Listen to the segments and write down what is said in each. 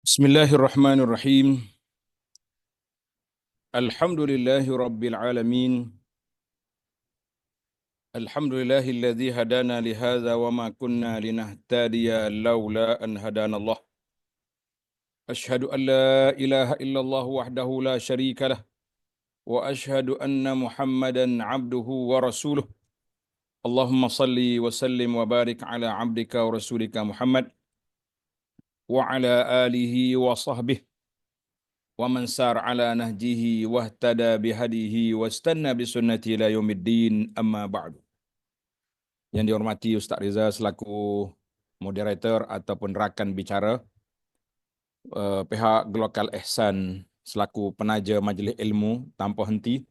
Bismillahirrahmanirrahim. Alhamdulillahi rabbil alamin. Alhamdulillahilladzi hadana li hadza wa ma kunna linahtadiya laula an hadanallah. Ashhadu an la ilaha illallah wahdahu la syarika lah wa ashhadu anna Muhammadan abduhu wa rasuluh. Allahumma salli wa sallim wa barik ala abdika wa rasulika Muhammad wa ala alihi wa sahbihi wa man sar ala nahjihi wahtada bihadihi wastanna bisunnati ila yaumiddin, amma ba'du. Yang dihormati Ustaz Riza selaku moderator ataupun rakan bicara, pihak Global Ihsan selaku penaja majlis ilmu tanpa henti,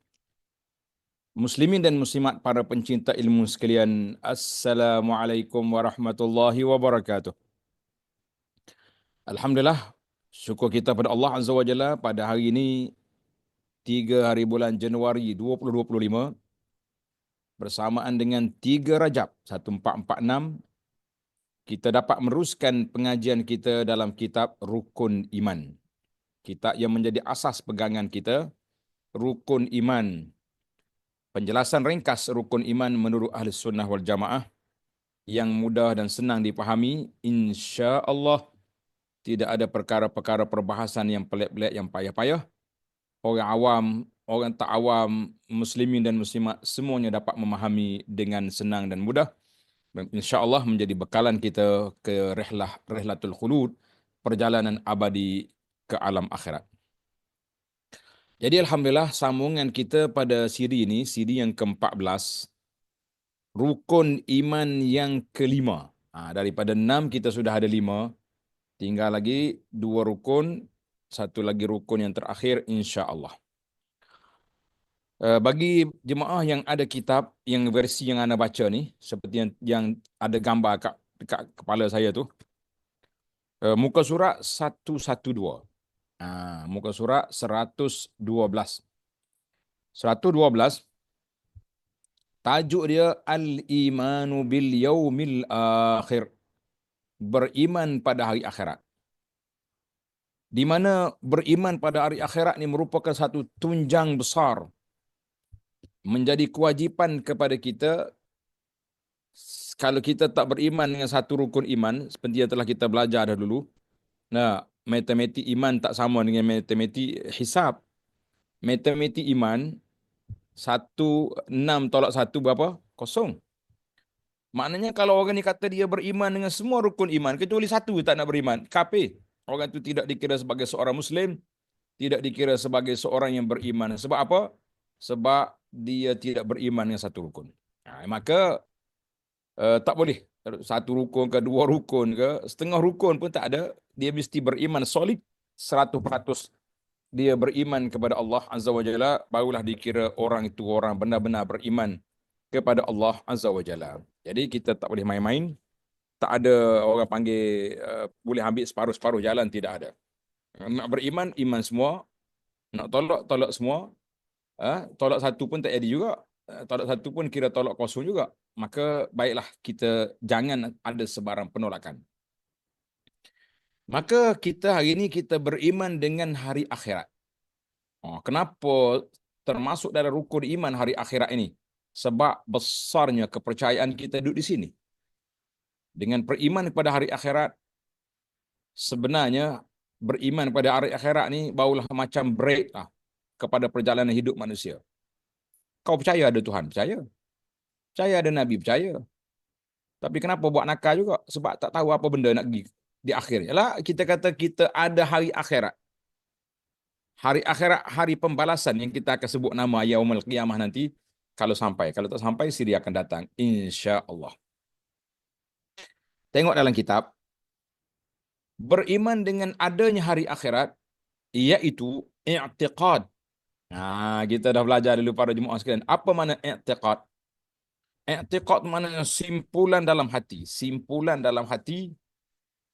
muslimin dan muslimat para pencinta ilmu sekalian, Assalamualaikum warahmatullahi wabarakatuh. Alhamdulillah, syukur kita pada Allah Azza wa Jalla pada hari ini 3 hari bulan Januari 2025 bersamaan dengan 3 Rajab 1446, kita dapat meneruskan pengajian kita dalam kitab Rukun Iman. Kitab yang menjadi asas pegangan kita, Rukun Iman. Penjelasan ringkas Rukun Iman menurut Ahli Sunnah wal Jamaah yang mudah dan senang dipahami. Insya-Allah tidak ada perkara-perkara perbahasan yang pelik-pelik, yang payah-payah. Orang awam, orang tak awam, muslimin dan muslimat semuanya dapat memahami dengan senang dan mudah. InsyaAllah menjadi bekalan kita ke rihlatul khulud, perjalanan abadi ke alam akhirat. Jadi Alhamdulillah, sambungan kita pada siri ini, siri yang ke-14, Rukun Iman yang kelima. Daripada 6 kita sudah ada 5, tinggal lagi 2 rukun, satu lagi rukun yang terakhir insya-Allah. Bagi jemaah yang ada kitab, yang versi yang anda baca ni, seperti yang ada gambar dekat kepala saya tu, muka surat 112. Muka surat 112. 112, tajuk dia Al-Imanu bil Yaumil Akhir. Beriman pada hari akhirat. Di mana beriman pada hari akhirat ni merupakan satu tunjang besar, menjadi kewajipan kepada kita. Kalau kita tak beriman dengan satu rukun iman, seperti yang telah kita belajar dah dulu, matematik iman tak sama dengan matematik hisab. Matematik iman, 6 tolak 1 berapa? Kosong. Maknanya kalau orang ni kata dia beriman dengan semua rukun iman, kecuali satu tak nak beriman, kafir. Orang itu tidak dikira sebagai seorang Muslim, tidak dikira sebagai seorang yang beriman. Sebab apa? Sebab dia tidak beriman dengan satu rukun. Maka tak boleh. Satu rukun ke, 2 rukun ke, setengah rukun pun tak ada. Dia mesti beriman solid 100%. Dia beriman kepada Allah Azza wa Jalla, barulah dikira orang itu orang benar-benar beriman kepada Allah Azza wa Jalla. Jadi kita tak boleh main-main. Tak ada orang panggil boleh ambil separuh-separuh jalan, tidak ada. Nak beriman, iman semua. Nak tolak, tolak semua. Tolak satu pun tak jadi juga. Tolak satu pun kira tolak kosong juga. Maka baiklah kita jangan ada sebarang penolakan. Maka kita hari ini kita beriman dengan hari akhirat. Kenapa termasuk dalam rukun iman hari akhirat ini? Sebab besarnya kepercayaan kita duduk di sini. Dengan beriman kepada hari akhirat, sebenarnya beriman pada hari akhirat ni barulah macam brake kepada perjalanan hidup manusia. Kau percaya ada Tuhan? Percaya. Percaya ada Nabi? Percaya. Tapi kenapa buat nakal juga? Sebab tak tahu apa benda nak pergi di akhir. Yalah, kita kata kita ada hari akhirat. Hari akhirat, hari pembalasan yang kita akan sebut nama Yaumul Qiyamah nanti kalau sampai. Kalau tak sampai, siri akan datang. Insya-Allah. Tengok dalam kitab. Beriman dengan adanya hari akhirat, iaitu i'tiqad. Kita dah belajar dulu para jemaah sekalian. Apa makna i'tiqad? I'tiqad maknanya simpulan dalam hati. Simpulan dalam hati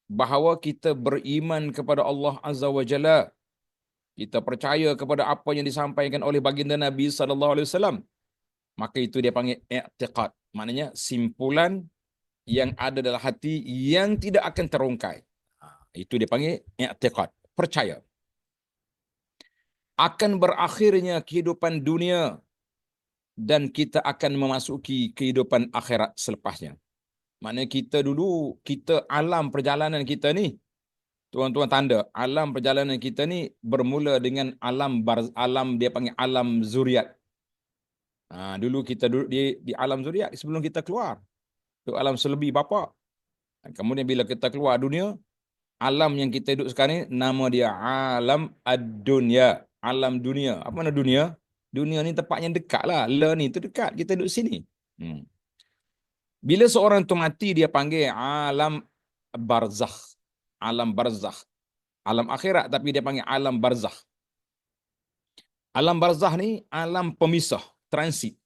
bahawa kita beriman kepada Allah Azza wa Jalla. Kita percaya kepada apa yang disampaikan oleh baginda Nabi SAW. Maka itu dia panggil i'tiqad. Maknanya simpulan yang ada dalam hati yang tidak akan terungkai. Itu dia panggil i'tiqad, percaya. Akan berakhirnya kehidupan dunia dan kita akan memasuki kehidupan akhirat selepasnya. Maknanya kita dulu, kita alam perjalanan kita ni, tuan-tuan tanda, alam perjalanan kita ni bermula dengan alam dia panggil alam zuriat. Dulu kita duduk di alam zuriat sebelum kita keluar. Itu alam selebi bapa. Kemudian bila kita keluar dunia, alam yang kita duduk sekarang ni nama dia alam ad-dunya, alam dunia. Apa mana dunia? Dunia ni tempat yang dekat lah. Ni tu dekat, kita duduk sini. Bila seorang tu mati, dia panggil alam barzakh. Alam barzakh. Alam akhirat tapi dia panggil alam barzakh. Alam barzakh ni alam pemisah, transit.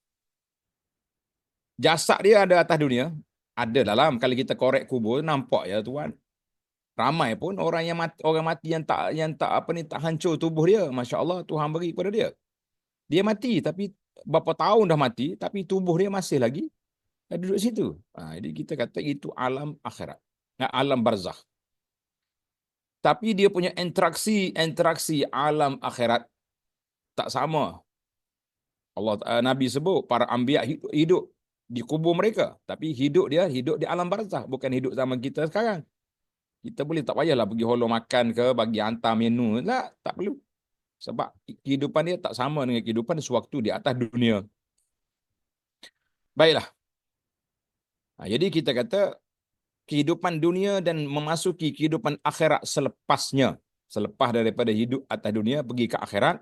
Jasad dia ada atas dunia, ada dalam. Kalau kita korek kubur, nampak ya tuan. Ramai pun orang mati tak hancur tubuh dia. Masya-Allah, Tuhan beri kepada dia. Dia mati tapi berapa tahun dah mati tapi tubuh dia masih lagi duduk situ. Jadi kita kata itu alam akhirat. Alam barzakh. Tapi dia punya interaksi alam akhirat tak sama. Nabi sebut para anbiya hidup di kubur mereka, tapi hidup di alam barzakh, bukan hidup zaman kita sekarang. Kita boleh tak payahlah pergi holong makan ke, bagi hantar menu. Tak perlu. Sebab kehidupan dia tak sama dengan kehidupan sewaktu di atas dunia. Baiklah. Jadi kita kata kehidupan dunia dan memasuki kehidupan akhirat selepasnya. Selepas daripada hidup atas dunia, pergi ke akhirat.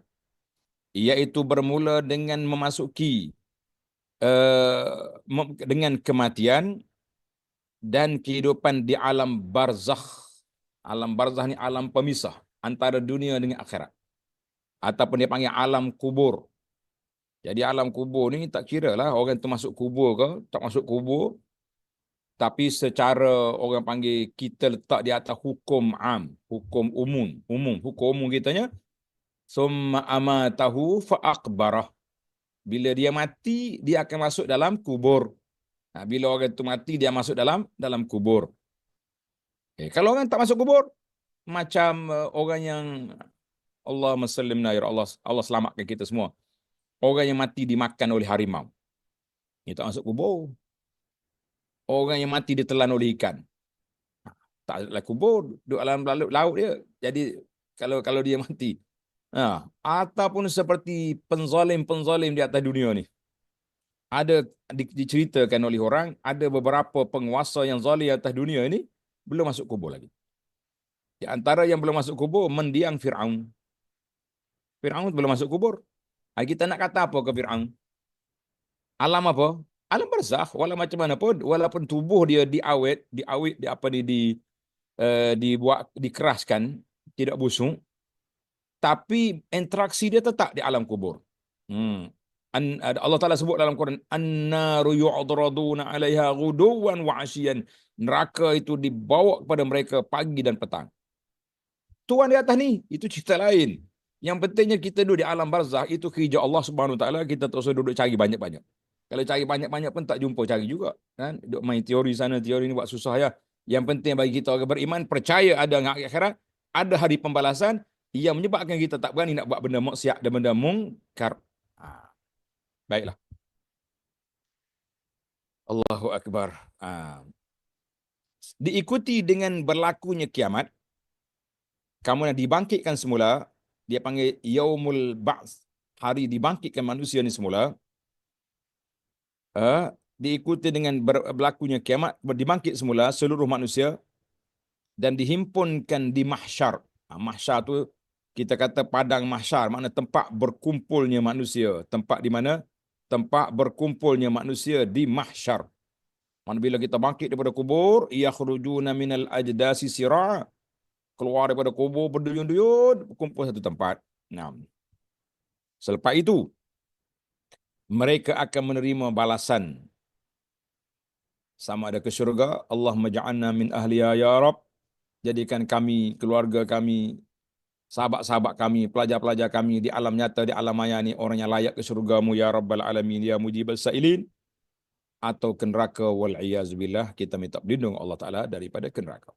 Iaitu bermula dengan memasuki dengan kematian dan kehidupan di alam barzakh. Alam barzakh ni alam pemisah antara dunia dengan akhirat. Ataupun dia panggil alam kubur. Jadi alam kubur ni tak kira lah orang tu masuk kubur ke, tak masuk kubur. Tapi secara orang panggil, kita letak di atas hukum am, hukum umum. Hukum umum kitanya, summa amatahu fa'akbarah. Bila dia mati, dia akan masuk dalam kubur. Bila orang tu mati, dia masuk dalam kubur. Kalau orang tak masuk kubur, macam orang yang Allahumma sallimna ya Allah, Allah selamatkan kita semua. Orang yang mati dimakan oleh harimau. Dia tak masuk kubur. Orang yang mati ditelan oleh ikan. Tak ada kubur, duduk dalam laut dia. Jadi kalau dia mati. Ataupun seperti penzalim di atas dunia ni. Ada diceritakan oleh orang, ada beberapa penguasa yang zalim atas dunia ini belum masuk kubur lagi. Di antara yang belum masuk kubur, mendiang Fir'aun. Fir'aun belum masuk kubur. Kita nak kata apa ke Fir'aun? Alam apa? Alam barzakh. Walau macam mana pun, walaupun tubuh dia dibuat, dikeraskan, tidak busuk, tapi interaksi dia tetap di alam kubur. Allah Ta'ala sebut dalam Quran, an-naru yu'adraduna 'alaiha ghuduwan wa 'ashiyan. Neraka itu dibawa kepada mereka pagi dan petang. Tuhan di atas ni, itu cerita lain. Yang pentingnya kita duduk di alam barzakh, itu kerja Allah Subhanahu Wa Ta'ala, kita terus duduk cari banyak-banyak. Kalau cari banyak-banyak pun tak jumpa cari juga. Kan? Duduk main teori sana, teori ni buat susah ya. Yang penting bagi kita orang beriman, percaya ada akhirat, ada hari pembalasan, yang menyebabkan kita tak berani nak buat benda maksiat dan benda mungkar. Baiklah. Allahu Akbar. Diikuti dengan berlakunya kiamat, kemudian dibangkitkan semula, dia panggil Yaumul Ba'ts, hari dibangkitkan manusia ni semula. Diikuti dengan berlakunya kiamat, dibangkit semula seluruh manusia dan dihimpunkan di mahsyar. Mahsyar tu kita kata padang mahsyar, makna tempat berkumpulnya manusia, tempat di mana tempat berkumpulnya manusia di mahsyar. Mana bila kita bangkit daripada kubur, yakhrujuna minal ajdasi sira'a, keluar daripada kubur berduyun-duyun, berkumpul satu tempat. Selepas itu mereka akan menerima balasan. Sama ada ke syurga, Allahumma ja'alna min ahliya ya Rab, jadikan kami, keluarga kami, sahabat-sahabat kami, pelajar-pelajar kami di alam nyata, di alam maya ni orang yang layak ke syurgamu ya Rabbal Alamin, ya Mujibal Sa'ilin, atau ke neraka, wal'iyazubillah, kita minta perlindungan Allah Ta'ala daripada ke neraka.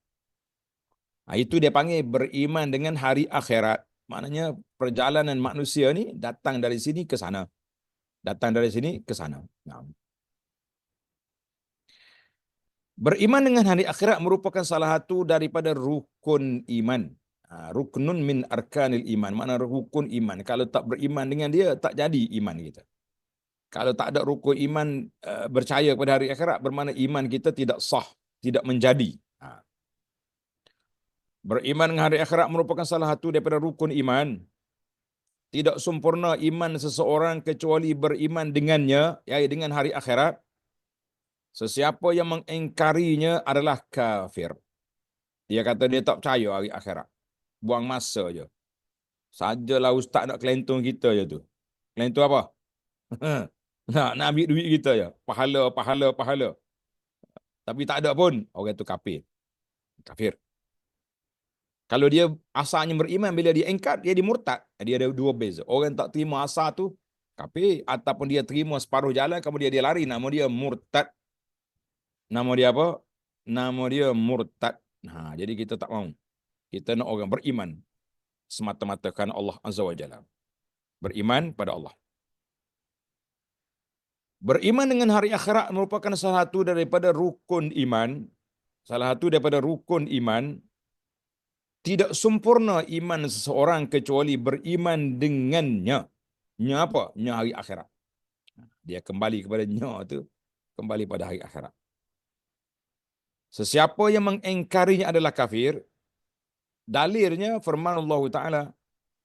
Itu dia panggil beriman dengan hari akhirat. Maknanya perjalanan manusia ni datang dari sini ke sana. Datang dari sini ke sana. Nah. Beriman dengan hari akhirat merupakan salah satu daripada rukun iman. Ruknun min arkanil iman. Makna rukun iman. Kalau tak beriman dengan dia, tak jadi iman kita. Kalau tak ada rukun iman percaya pada hari akhirat, bermakna iman kita tidak sah, tidak menjadi. Beriman dengan hari akhirat merupakan salah satu daripada rukun iman. Tidak sempurna iman seseorang kecuali beriman dengannya, iaitu dengan hari akhirat. Sesiapa yang mengingkarinya adalah kafir. Dia kata dia tak percaya hari akhirat. Buang masa je. Sajalah ustaz nak kelentong kita je tu. Kelentong apa? nak ambil duit kita je. Pahala, pahala, pahala. Tapi tak ada pun. Orang tu kafir. Kafir. Kalau dia asalnya beriman, bila dia ingkar, dia dimurtad. Dia ada dua beza. Orang tak terima asal tu, kafir. Ataupun dia terima separuh jalan, kemudian dia lari. Nama dia murtad. Nama dia apa? Nama dia murtad. Jadi kita tak mau. Kita nak orang beriman. Semata-mata kerana Allah Azza wa Jalla. Beriman pada Allah. Beriman dengan hari akhirat merupakan salah satu daripada rukun iman. Salah satu daripada rukun iman. Tidak sempurna iman seseorang kecuali beriman dengannya. Nya apa? Nya hari akhirat. Dia kembali kepada nya tu. Kembali pada hari akhirat. Sesiapa yang mengingkarinya adalah kafir. Dalilnya firman Allah Ta'ala.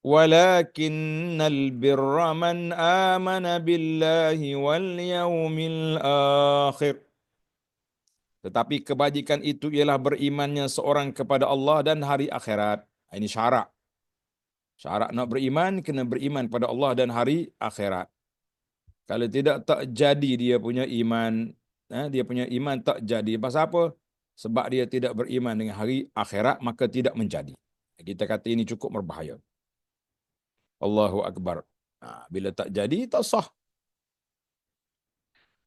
Walakinnal birra man amana billahi wal yawmil akhir. Tetapi kebajikan itu ialah berimannya seorang kepada Allah dan hari akhirat. Ini syarat. Syarat nak beriman, kena beriman pada Allah dan hari akhirat. Kalau tidak, tak jadi dia punya iman. Dia punya iman tak jadi. Pasal apa? Sebab dia tidak beriman dengan hari akhirat, maka tidak menjadi. Kita kata ini cukup berbahaya. Allahu Akbar. Bila tak jadi, tak sah.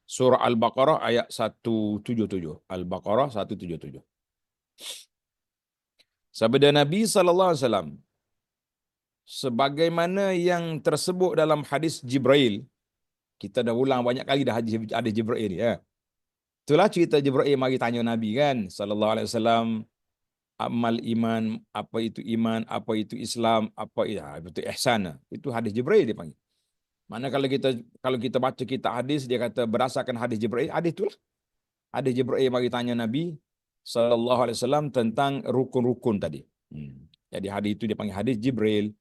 Surah Al-Baqarah ayat 177. Al-Baqarah 177. Sabda Nabi SAW, sebagaimana yang tersebut dalam hadis Jibril, kita dah ulang banyak kali dah hadis Jibril ni. Itulah cerita Jibril mari tanya Nabi kan, SAW, amal iman, apa itu iman, apa itu Islam, apa itu ihsan. Itu hadis Jibril dia panggil. Mana kalau kita baca kitab hadis, dia kata berdasarkan hadis Jibril, hadis itulah. Hadis Jibril mari tanya Nabi SAW tentang rukun-rukun tadi. Jadi hadis itu dia panggil hadis Jibril.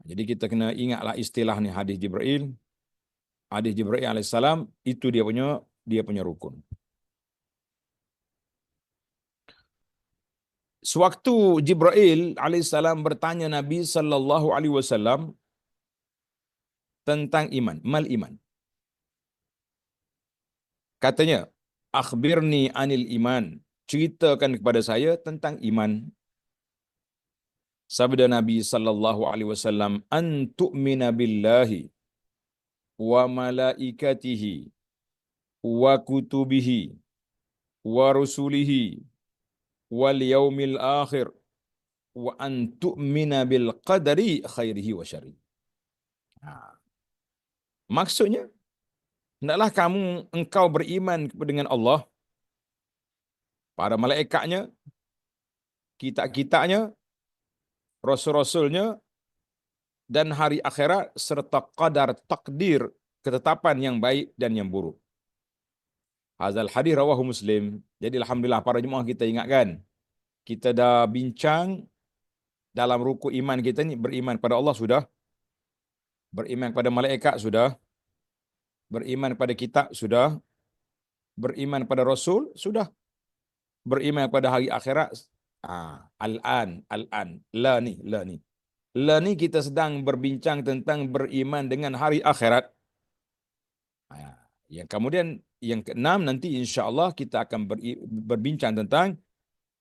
Jadi kita kena ingatlah istilah ni hadis Jibril. Hadis Jibril alaihissalam itu dia punya rukun. Sewaktu Jibril alaihissalam bertanya Nabi sallallahu alaihi wasallam tentang iman, mal iman. Katanya, akhbirni anil iman. Ceritakan kepada saya tentang iman. Sabda Nabi sallallahu alaihi wasallam, an tu'mina billahi wa malaikatihi wa kutubihi wa rusulihi wal yaumil akhir wa an tu'mina bil qadari khairihi wa syarrihi. Maksudnya, hendaklah engkau beriman dengan Allah, para malaikatnya, kitab-kitabnya, rasul-rasulnya, dan hari akhirat, serta qadar takdir, ketetapan yang baik dan yang buruk. Hazal hadis rawahu Muslim. Jadi alhamdulillah para jemaah kita ingatkan, kita dah bincang dalam rukun iman kita ni, beriman pada Allah sudah, beriman pada malaikat sudah, beriman pada kitab sudah, beriman pada rasul sudah, beriman pada hari akhirat. Al-an, la ni kita sedang berbincang tentang beriman dengan hari akhirat. Yang kemudian yang keenam nanti insya-Allah kita akan berbincang tentang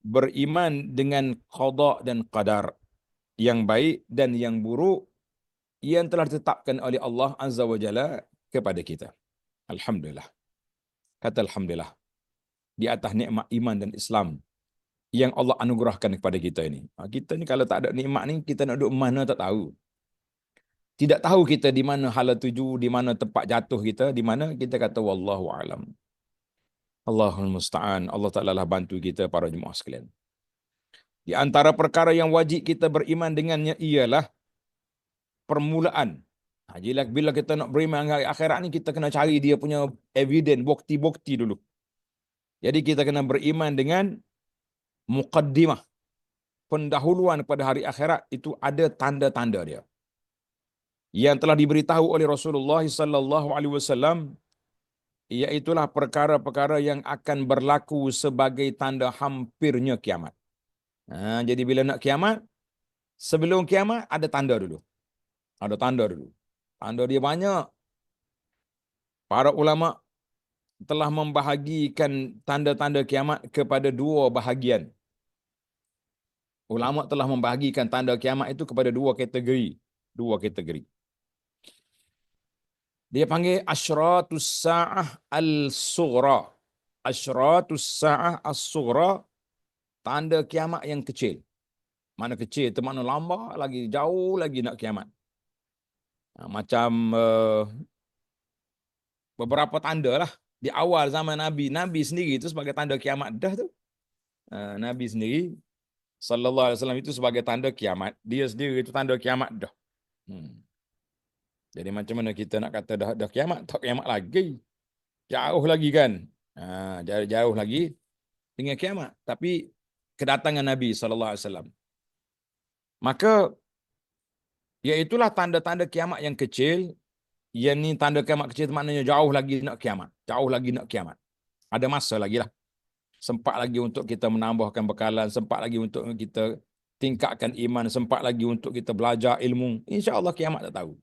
beriman dengan qada dan qadar, yang baik dan yang buruk yang telah ditetapkan oleh Allah Azza wa Jalla kepada kita. Alhamdulillah. Kata alhamdulillah di atas nikmat iman dan Islam. yang Allah anugerahkan kepada kita ini. Kita ni kalau tak ada nikmat ni, kita nak duduk mana tak tahu. Tidak tahu kita di mana hala tuju, di mana tempat jatuh kita, di mana kita kata wallahu alam. Allahul musta'an. Allah Taala lah bantu kita para jemaah sekalian. Di antara perkara yang wajib kita beriman dengannya ialah permulaan. Bila kita nak beriman dengan hari akhirat ni, kita kena cari dia punya evidence, bukti-bukti dulu. Jadi kita kena beriman dengan muqaddimah, pendahuluan pada hari akhirat itu ada tanda-tanda dia. Yang telah diberitahu oleh Rasulullah sallallahu alaihi wasallam, iaitulah perkara-perkara yang akan berlaku sebagai tanda hampirnya kiamat. Jadi bila nak kiamat, sebelum kiamat ada tanda dulu. Ada tanda dulu. Tanda dia banyak. Para ulama telah membahagikan tanda-tanda kiamat kepada dua bahagian. Ulama telah membahagikan tanda kiamat itu kepada dua kategori. Dua kategori. Dia panggil asyratus sa'ah al-sughra. Asyratus sa'ah as-sughra, tanda kiamat yang kecil. Mana kecil itu makna lambat lagi, jauh lagi nak kiamat. Macam beberapa tanda lah. Di awal zaman Nabi, Nabi sendiri itu sebagai tanda kiamat dah tu. Nabi sendiri sallallahu alaihi wasallam itu sebagai tanda kiamat. Dia sendiri itu tanda kiamat dah. Jadi macam mana kita nak kata dah kiamat, tak kiamat lagi. Jauh lagi kan. Jauh lagi dengan kiamat. Tapi kedatangan Nabi sallallahu alaihi wasallam. Maka iaitulah tanda-tanda kiamat yang kecil. Yang ni tanda kiamat kecil maknanya jauh lagi nak kiamat. Jauh lagi nak kiamat. Ada masa lagi lah. Sempat lagi untuk kita menambahkan bekalan. Sempat lagi untuk kita tingkatkan iman. Sempat lagi untuk kita belajar ilmu. InsyaAllah kiamat tak tahu.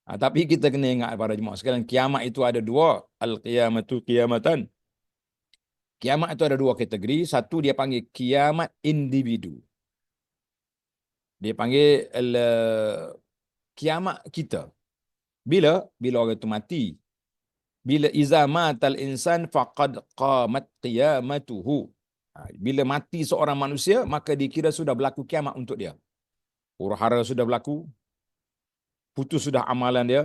Tapi kita kena ingat para jemaah sekalian, kiamat itu ada dua. Al-qiyamatu qiyamatan. Kiamat itu ada dua kategori. Satu dia panggil kiamat individu. Dia panggil kiamat kita. Bila orang itu mati. Bila iza matal insan faqad qamat qiyamatuhu. Bila mati seorang manusia, maka dikira sudah berlaku kiamat untuk dia. Huru-hara sudah berlaku. Putus sudah amalan dia.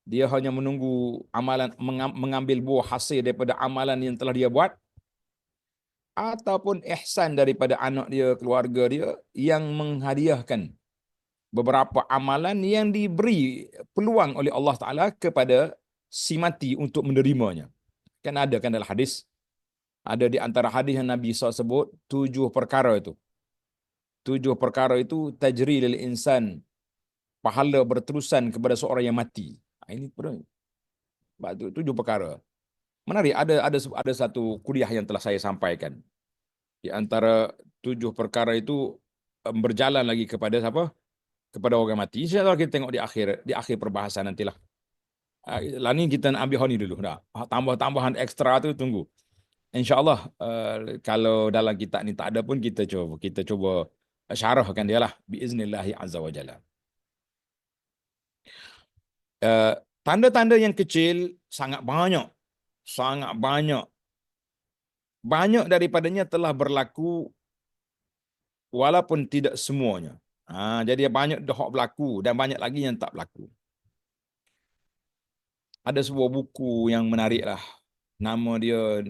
Dia hanya menunggu amalan, mengambil buah hasil daripada amalan yang telah dia buat. Ataupun ihsan daripada anak dia, keluarga dia, yang menghadiahkan beberapa amalan yang diberi peluang oleh Allah Ta'ala kepada si mati untuk menerimanya. Kan ada kan dalam hadis. Ada di antara hadis yang Nabi SAW sebut, 7 perkara itu. 7 perkara itu tajri lil insan. Pahala berterusan kepada seorang yang mati. Ini pun 7 perkara. Menarik, ada satu kuliah yang telah saya sampaikan. Di antara 7 perkara itu berjalan lagi kepada siapa? Kepada orang mati. InsyaAllah kita tengok di akhir perbahasan nantilah. Lah ni kita nak ambil ni dulu dah. Tambah-tambahan ekstra tu tunggu. InsyaAllah kalau dalam kitab ni tak ada pun kita cuba syarahkan dia lah. Biiznillahi azza wa jalla. Tanda-tanda yang kecil sangat banyak. Sangat banyak. Banyak daripadanya telah berlaku walaupun tidak semuanya. Jadi banyak dah berlaku dan banyak lagi yang tak berlaku. Ada sebuah buku yang menarik lah. Nama dia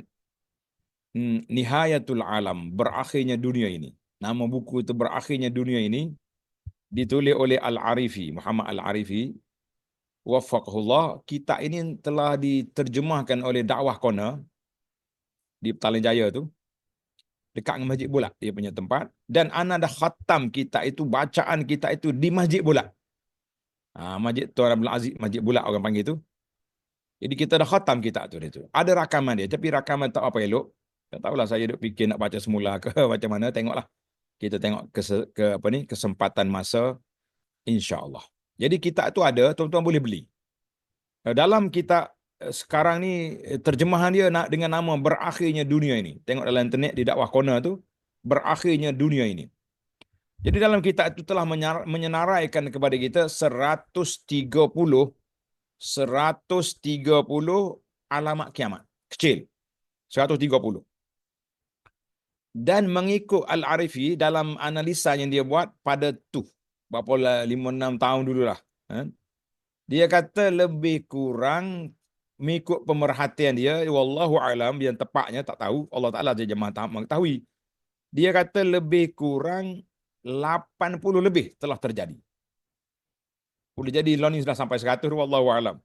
Nihayatul Alam, berakhirnya dunia ini. Nama buku itu berakhirnya dunia ini. Ditulis oleh Al-Arifi, Muhammad Al-Arifi. Waffaqahullah. Kitab ini telah diterjemahkan oleh Dakwah Corner di Petaling Jaya tu. Dekat dengan Masjid Bulak dia punya tempat. Dan ana dah khatam kitab itu, bacaan kitab itu di Masjid Bulak. Masjid Tuan Abdul Aziz, Masjid Bulak orang panggil tu. Jadi kita dah khatam kitab tu. Ada rakaman dia, tapi rakaman tak apa elok. Tak tahulah saya duk fikir nak baca semula ke macam mana, tengoklah. Kita tengok kesempatan masa, insya-Allah. Jadi kitab tu ada, tuan-tuan boleh beli. Dalam kitab sekarang ni terjemahan dia dengan nama Berakhirnya Dunia Ini. Tengok dalam internet di Dakwah Corner tu, Berakhirnya Dunia Ini. Jadi dalam kitab itu telah menyenaraikan kepada kita 130 alamat kiamat. Kecil. 130. Dan mengikut Al-Arifi dalam analisa yang dia buat pada tu, berapa lah, 5-6 tahun dululah. Dia kata lebih kurang mengikut pemerhatian dia, wallahu alam, yang tepatnya tak tahu, Allah Ta'ala saja Maha mengetahui. Dia kata lebih kurang 80 lebih telah terjadi. Boleh jadi lah ni sudah sampai 100, wallahu alam.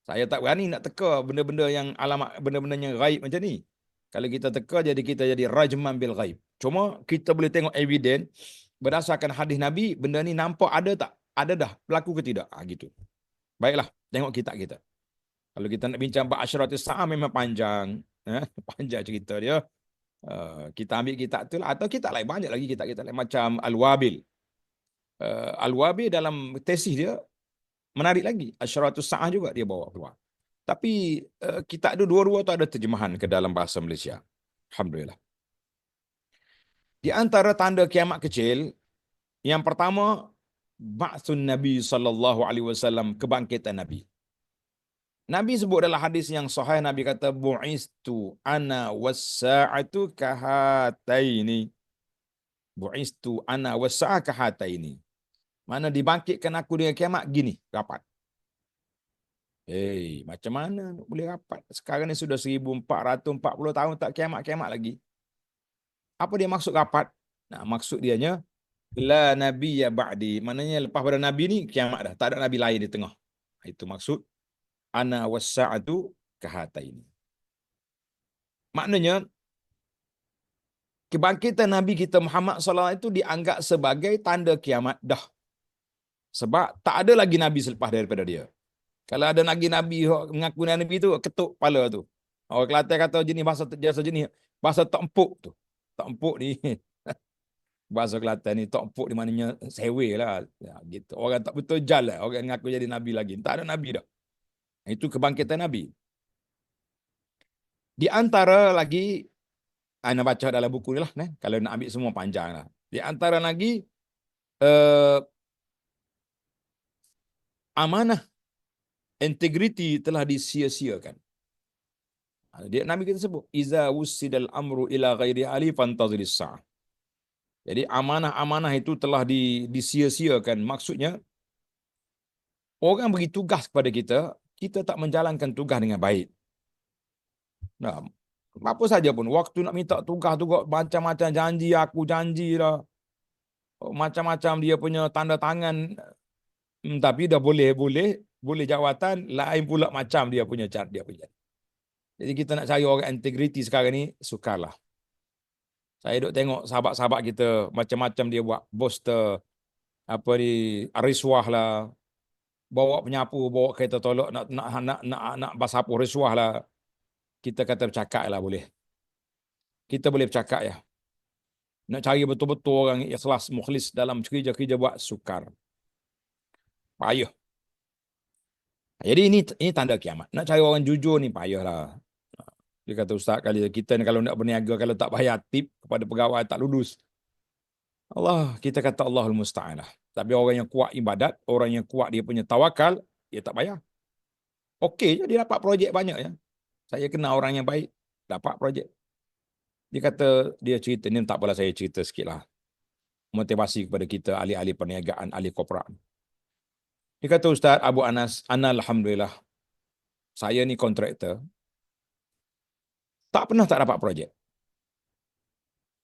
Saya tak berani nak teka benda-benda yang alamat, benda-benda yang gaib macam ni. Kalau kita teka, jadi kita jadi rajman bil gaib. Cuma kita boleh tengok eviden berdasarkan hadis Nabi, benda ni nampak ada tak? Ada dah, berlaku ke tidak? Gitu. Baiklah, tengok kitab kita. Kalau kita nak bincang bab asyratus sa'a memang panjang. Panjang cerita dia. Kita ambil kitab tu lah. Atau kitab lain, banyak lagi kitab-kitab lain. Macam Al-Wabil. Al-Wabil dalam tesis dia, menarik lagi. Asyratus Sa'ah juga dia bawa keluar. Tapi kitab tu dua-dua tu ada terjemahan ke dalam bahasa Malaysia. Alhamdulillah. Di antara tanda kiamat kecil, yang pertama, ba'tsun Nabi sallallahu alaihi wasallam, kebangkitan Nabi. Nabi sebut dalam hadis yang sahih, Nabi kata bu'istu ana was-sa'atu kahataini. Bu'istu ana was-sa'a kahataini. Mana dibangkitkan aku dengan kiamat gini, rapat. Macam mana boleh rapat? Sekarang ni sudah 1440 tahun tak kiamat-kiamat lagi. Apa dia maksud rapat? Nah, maksud dianya la nabiyya ba'di. Maknanya lepas pada nabi ni kiamat dah, tak ada nabi lain di tengah. Itu maksud ana was-sa'atu kahataini. Maknanya kebangkitan Nabi kita Muhammad SAW itu dianggap sebagai tanda kiamat dah. Sebab tak ada lagi Nabi selepas daripada dia. Kalau ada lagi Nabi mengaku Nabi tu, ketuk kepala tu. Orang Kelantan kata jenis bahasa jenis, bahasa tak empuk tu. Tak empuk ni. Bahasa Kelantan ni tak empuk di maknanya sewe lah. Ya, gitu. Orang tak betul jalan. Orang mengaku jadi Nabi lagi. Tak ada Nabi dah. Itu kebangkitan Nabi. Di antara lagi, Anda baca dalam buku ni lah. Kalau nak ambil semua panjang lah. Di antara lagi, amanah, integriti telah disia-siakan. Dia Nabi kita sebut, iza wusidal amru ila ghairi ali fantazilis sa'ah. Jadi amanah-amanah itu telah disia-siakan. Maksudnya, orang beri tugas kepada kita, kita tak menjalankan tugas dengan baik. Nah, apa saja pun, waktu nak minta tugas tu, macam-macam janji, aku janji lah. Macam-macam dia punya tanda tangan, tapi dah boleh jawatan, lain pula macam dia punya cara dia punya. Jadi kita nak cari orang integriti sekarang ni, sukarlah. Saya duk tengok sahabat-sahabat kita, macam-macam dia buat poster, apa ni, riswah lah, bawa penyapu, bawa kereta tolak, nak basapu riswah lah. Kita kata bercakap lah boleh. Kita boleh bercakap ya. Nak cari betul-betul orang ikhlas, mukhlis dalam kerja-kerja buat, sukar. Payah. Jadi ini tanda kiamat. Nak cari orang jujur ni payahlah. Dia kata, Ustaz, kali kita ni kalau nak berniaga, kalau tak bayar tip kepada pegawai, tak lulus. Kita kata Allahul Musta'an lah. Tapi orang yang kuat ibadat, orang yang kuat dia punya tawakal, dia tak bayar. Okey je, dia dapat projek banyak ya. Saya kenal orang yang baik, dapat projek. Dia kata, dia cerita, ni tak apalah saya cerita sikit lah. Motivasi kepada kita, ahli-ahli perniagaan, ahli korporat. Dia kata, Ustaz Abu Anas, alhamdulillah, saya ni kontraktor, tak pernah tak dapat projek.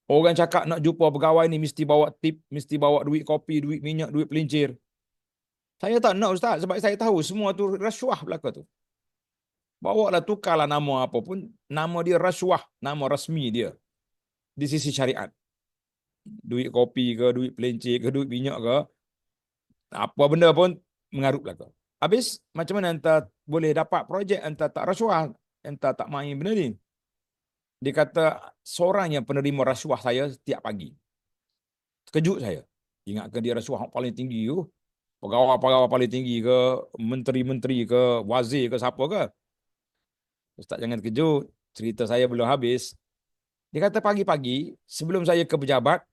Orang cakap nak jumpa pegawai ni mesti bawa tip, mesti bawa duit kopi, duit minyak, duit pelincir. Saya tak nak Ustaz, sebab saya tahu semua tu rasuah belaka tu. Bawa lah, tukarlah nama apa pun, nama dia rasuah, nama rasmi dia di sisi syariat. Duit kopi ke, duit pelincir ke, duit minyak ke, apa benda pun mengaruh belaka. Habis, macam mana anda boleh dapat projek, anda tak rasuah, anda tak main benda ni? Dia kata, seorang yang penerima rasuah saya setiap pagi. Terkejut saya. Ingatkan dia rasuah paling tinggi tu. Pegawai-pegawai paling tinggi ke, menteri-menteri ke, wazir ke, siapa ke. Ustaz jangan terkejut. Cerita saya belum habis. Dia kata pagi-pagi, sebelum saya ke pejabat,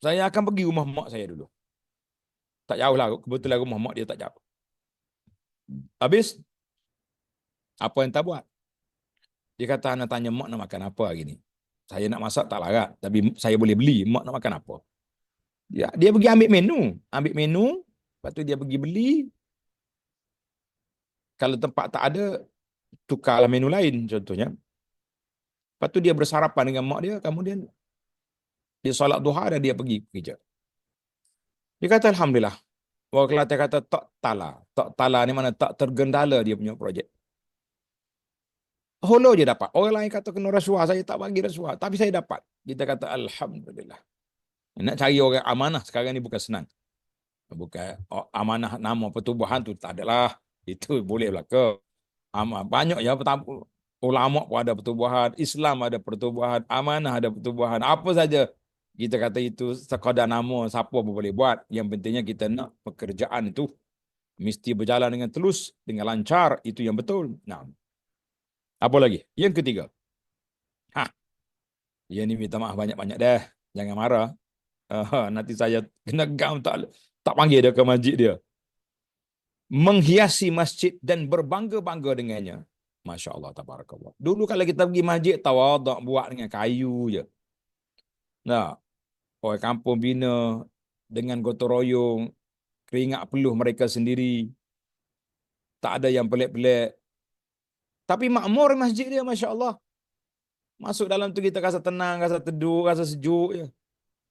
saya akan pergi rumah mak saya dulu. Tak jauh lah. Kebetulan rumah mak dia tak jauh. Habis, apa yang tak buat? Dia kata, anak tanya mak nak makan apa hari ni? Saya nak masak tak larat, tapi saya boleh beli. Mak nak makan apa? Dia pergi ambil menu. Ambil menu, lepas tu dia pergi beli. Kalau tempat tak ada, tukarlah menu lain contohnya. Lepas tu dia bersarapan dengan mak dia, kemudian dia solat duha dan dia pergi kerja. Dia kata Alhamdulillah. Orang Kelantan kata tak tala. Tak tala ni mana tak tergendala dia punya projek. Holo je dapat. Orang lain kata kena rasuah, saya tak bagi rasuah. Tapi saya dapat. Kita kata Alhamdulillah. Nak cari orang amanah sekarang ni bukan senang. Bukan amanah nama pertubuhan tu tak adalah. Itu boleh belaka. Banyak ya ulama pun ada pertubuhan, Islam ada pertubuhan, amanah ada pertubuhan. Apa saja kita kata itu sekadar nama, siapa pun boleh buat. Yang pentingnya kita nak pekerjaan itu mesti berjalan dengan telus, dengan lancar. Itu yang betul. Nah, apa lagi? Yang ketiga. Yang ni minta maaf banyak-banyak dah. Jangan marah. Nanti saya kena gam tak panggil dia ke masjid dia. Menghiasi masjid dan berbangga-bangga dengannya. Masya Allah, tabarakallah. Dulu kalau kita pergi masjid, tawaduk buat dengan kayu je. Nah, orang kampung bina dengan gotong royong, keringat peluh mereka sendiri. Tak ada yang pelik-pelik. Tapi makmur masjid dia, Masya Allah. Masuk dalam tu kita rasa tenang, rasa teduh, rasa sejuk. Ya.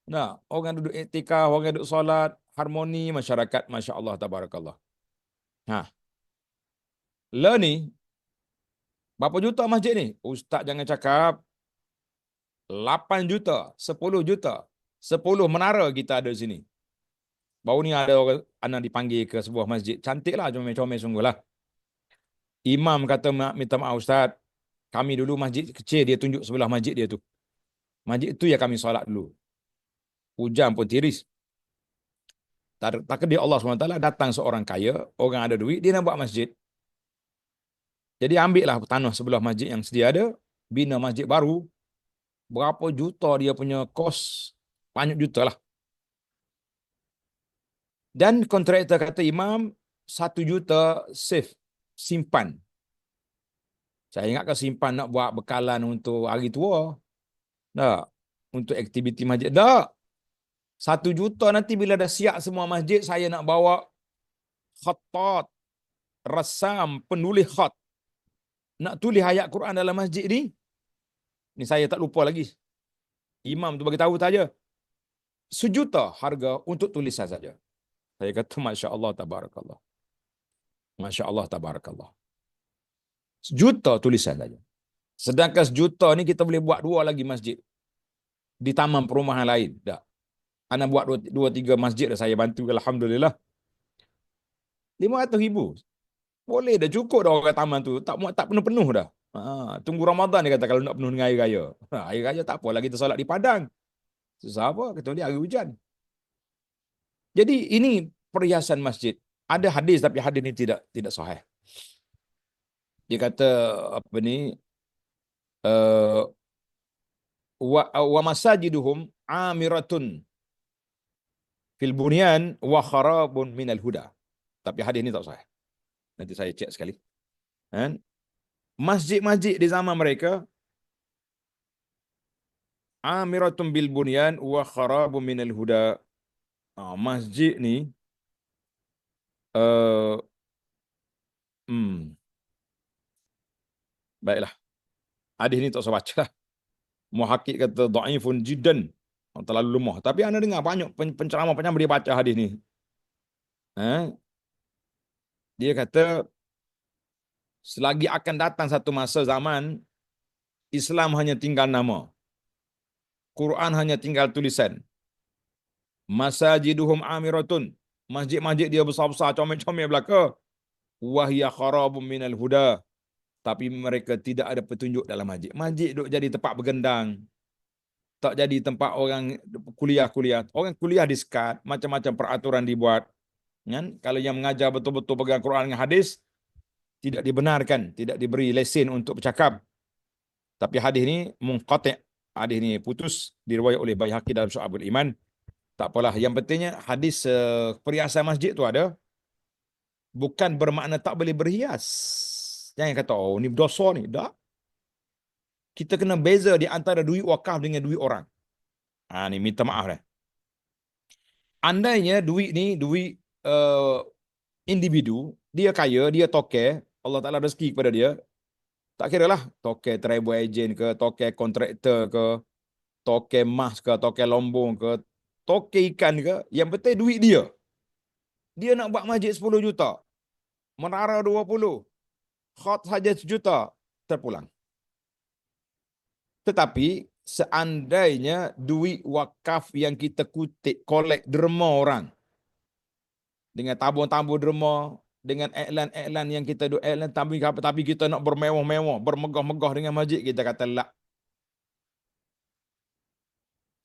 Nah, orang duduk iktikaf, orang duduk solat, harmoni masyarakat, Masya Allah, tabarakallah. Lah ni, berapa juta masjid ni? Ustaz jangan cakap 8 juta, 10 juta, 10 menara kita ada di sini. Baru ni ada orang anak dipanggil ke sebuah masjid. Cantiklah, comel-comel sungguhlah. Imam kata, minta maaf Ustaz, kami dulu masjid kecil, dia tunjuk sebelah masjid dia tu. Masjid tu ya kami solat dulu. Hujan pun tiris. Takdir Allah SWT datang seorang kaya, orang ada duit, dia nak buat masjid. Jadi ambil lah tanah sebelah masjid yang sedia ada, bina masjid baru. Berapa juta dia punya kos, banyak juta lah. Dan kontraktor kata imam, 1 juta save, simpan. Saya ingatkan simpan nak buat bekalan untuk hari tua. Tak. Untuk aktiviti masjid. Tak. 1 juta nanti bila dah siap semua masjid, saya nak bawa khatat, rasam, penulis khat. Nak tulis ayat Quran dalam masjid ni. Ni saya tak lupa lagi. Imam tu bagi tahu saja. 1 juta harga untuk tulisan saja. Saya kata Masya Allah tabarakallah. Masya Allah tabarakallah. 1 juta tulisan saja. Sedangkan 1 juta ni kita boleh buat 2 lagi masjid. Di taman perumahan lain. Tak. Anak buat 2-3 masjid dah saya bantu. Alhamdulillah. 500,000. Boleh dah, cukup dah orang taman tu. Tak penuh-penuh dah. Tunggu Ramadan dia kata kalau nak penuh dengan air raya. Air raya tak apalah kita solat di padang. Susah apa? Kecuali hari hujan. Jadi ini perhiasan masjid. Ada hadis tapi hadis ini tidak sahih. Dia kata apa ni? Wa masajiduhum amiratun fil bunyan wa kharabun minal huda. Tapi hadis ini tak sahih. Nanti saya cek sekali. Kan? Masjid-masjid di zaman mereka amiratun bil bunyan wa kharabun minal huda. Masjid ni baiklah. Hadis ni tak usah baca lah. Muhakkik kata dhaifun jiddan. Terlalu lemah. Tapi anda dengar banyak penceramah dia baca hadis ni. Dia kata selagi akan datang satu masa zaman Islam hanya tinggal nama. Quran hanya tinggal tulisan. Masajiduhum amiratun. Masjid-masjid dia besar-besar, comel-comel belaka. Wahya kharabun minal huda. Tapi mereka tidak ada petunjuk dalam masjid. Masjid duk jadi tempat bergendang. Tak jadi tempat orang kuliah-kuliah. Orang kuliah disekat, macam-macam peraturan dibuat. Kan? Kalau yang mengajar betul-betul pegang Quran dengan hadis, tidak dibenarkan, tidak diberi lesen untuk bercakap. Tapi hadis ni munqati'. Hadis ni putus, diriwayat oleh Baihaqi dalam Syu'abul Iman. Tak apalah, yang pentingnya hadis perhiasan masjid tu ada, bukan bermakna tak boleh berhias. Jangan kata, oh ni dosa ni. Tak. Kita kena beza di antara duit wakaf dengan duit orang. Ni minta maaf dah. Andainya duit ni duit uh, individu, dia kaya, dia toke, Allah Taala rezeki kepada dia, tak kira lah toke travel agent ke, toke kontraktor ke, toke emas ke, toke lombong ke, toke ikan ke, yang penting duit dia. Dia nak buat masjid 10 juta, menara 20, khot saja 1 juta, terpulang. Tetapi seandainya duit wakaf yang kita kutip, kolek derma orang, dengan tabung-tabung derma, dengan iklan-iklan yang kita duk iklan, tapi kita nak bermewah-mewah, bermegah-megah dengan masjid, kita kata lah.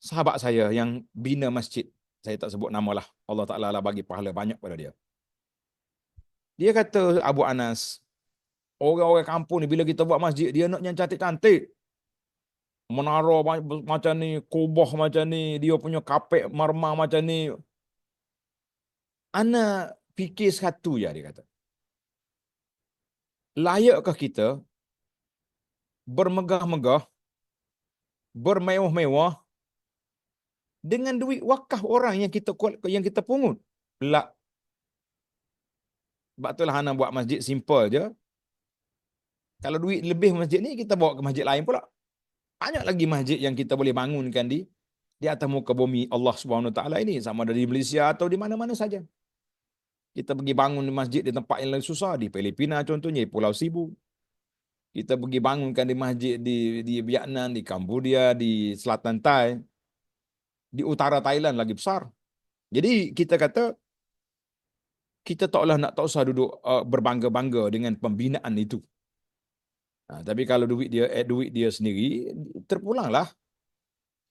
Sahabat saya yang bina masjid, saya tak sebut nama lah, Allah Ta'ala lah bagi pahala banyak pada dia. Dia kata, Abu Anas, orang-orang kampung ni bila kita buat masjid, dia nak yang cantik-cantik. Menara macam ni, kubah macam ni, dia punya kapek marmar macam ni. Ana fikir satu ya, dia kata. Layakkah kita bermegah-megah, bermewah-mewah dengan duit wakaf orang yang kita pungut? Tak. Sebab itulah Hana buat masjid simple je. Kalau duit lebih masjid ni, kita bawa ke masjid lain pula. Banyak lagi masjid yang kita boleh bangunkan di atas muka bumi Allah Subhanahu Taala ini, sama ada di Malaysia atau di mana-mana saja. Kita pergi bangun masjid di tempat yang lain susah, di Filipina contohnya, di Pulau Sibu. Kita pergi bangunkan di masjid di Vietnam, di Cambodia, di Selatan Thai, di utara Thailand lagi besar. Jadi kita kata kita tak usah duduk berbangga-bangga dengan pembinaan itu. Tapi kalau duit dia sendiri, terpulanglah.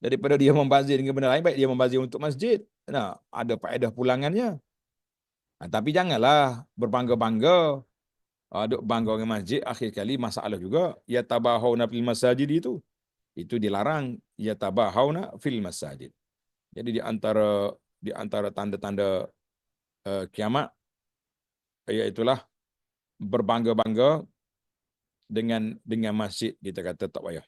Daripada dia membazir dengan benda lain, baik dia membazir untuk masjid. Ada faedah pulangannya. Tapi janganlah berbangga-bangga. Duk bangga dengan masjid, akhir kali masalah juga. Ya tabahawna fil masajid itu. Itu dilarang. Ya tabahawna fil masajid. Jadi di antara tanda-tanda kiamat, iaitulah berbangga-bangga dengan masjid, kita kata tak payah.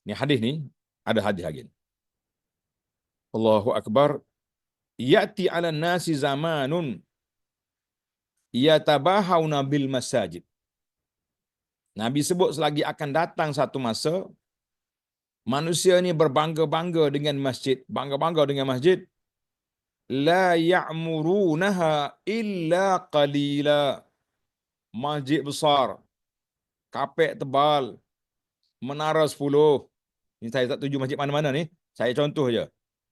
Ni hadis ni, ada hadis lagi. Allahu Akbar. Ya'ti 'ala nasi zamanun yatabahawna bil masajid. Nabi sebut selagi akan datang satu masa, manusia ni berbangga-bangga dengan masjid, bangga-bangga dengan masjid. La ya'murunaha illa qalila. Masjid besar, kapek tebal, menara 10. Ini saya tak tuju masjid mana-mana ni. Saya contoh je.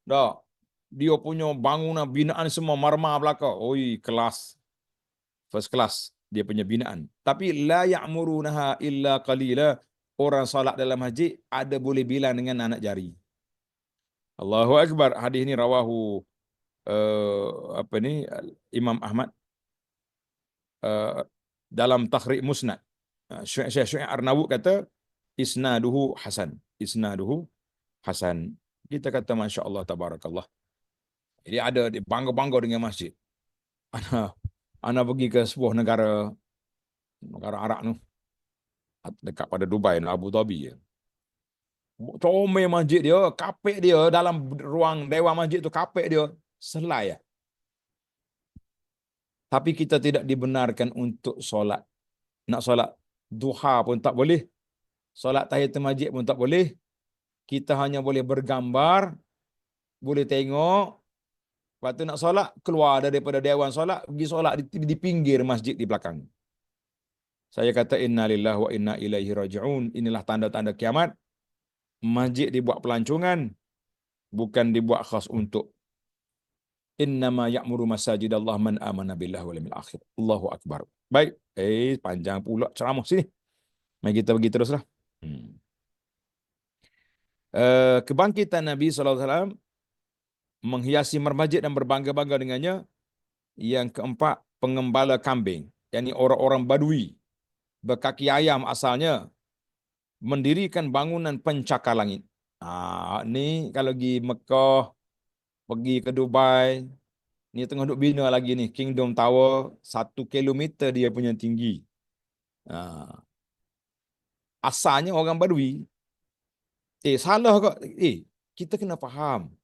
Dah, dia punya bangunan binaan semua marmar belaka. Oi, kelas. First class dia punya binaan. Tapi la ya'murunaha illa qalila. Orang solat dalam masjid ada boleh bilang dengan anak jari. Allahu Akbar. Hadis ni rawahu Imam Ahmad dalam Takhrij Musnad. Syekh Arnaud kata isnaduhu hasan. Isnaduhu hasan. Kita kata Masya Allah, Tabarakallah. Jadi ada bangga-bangga dengan masjid. Ana pergi ke sebuah negara Arab tu, dekat pada Dubai, Abu Dhabi. Comel masjid dia, kapek dia dalam ruang dewan masjid tu, kapek dia selai. Tapi kita tidak dibenarkan untuk solat. Nak solat duha pun tak boleh. Solat tahiyatul masjid pun tak boleh. Kita hanya boleh bergambar, boleh tengok. Lepas tu nak solat, keluar daripada dewan solat, pergi solat di pinggir masjid di belakang. Saya kata inna lillahi wa inna ilaihi raji'un. Inilah tanda-tanda kiamat. Masjid dibuat pelancongan, bukan dibuat khas untuk. Innama ya'muru masajidallah man amana billahi wal yawmil akhir. Allahu Akbar. Baik, panjang pula ceramah sini. Mari kita pergi teruslah. Kebangkitan Nabi SAW menghiasi masjid dan berbangga-bangga dengannya. Yang keempat, pengembala kambing, yakni orang-orang Badui berkaki ayam asalnya, mendirikan bangunan pencakar langit. Ni kalau pergi Mekah, pergi ke Dubai, ni tengah duk bina lagi ni Kingdom Tower, 1 kilometer dia punya tinggi. Asalnya orang Badui. Salah kok. Kita kena faham.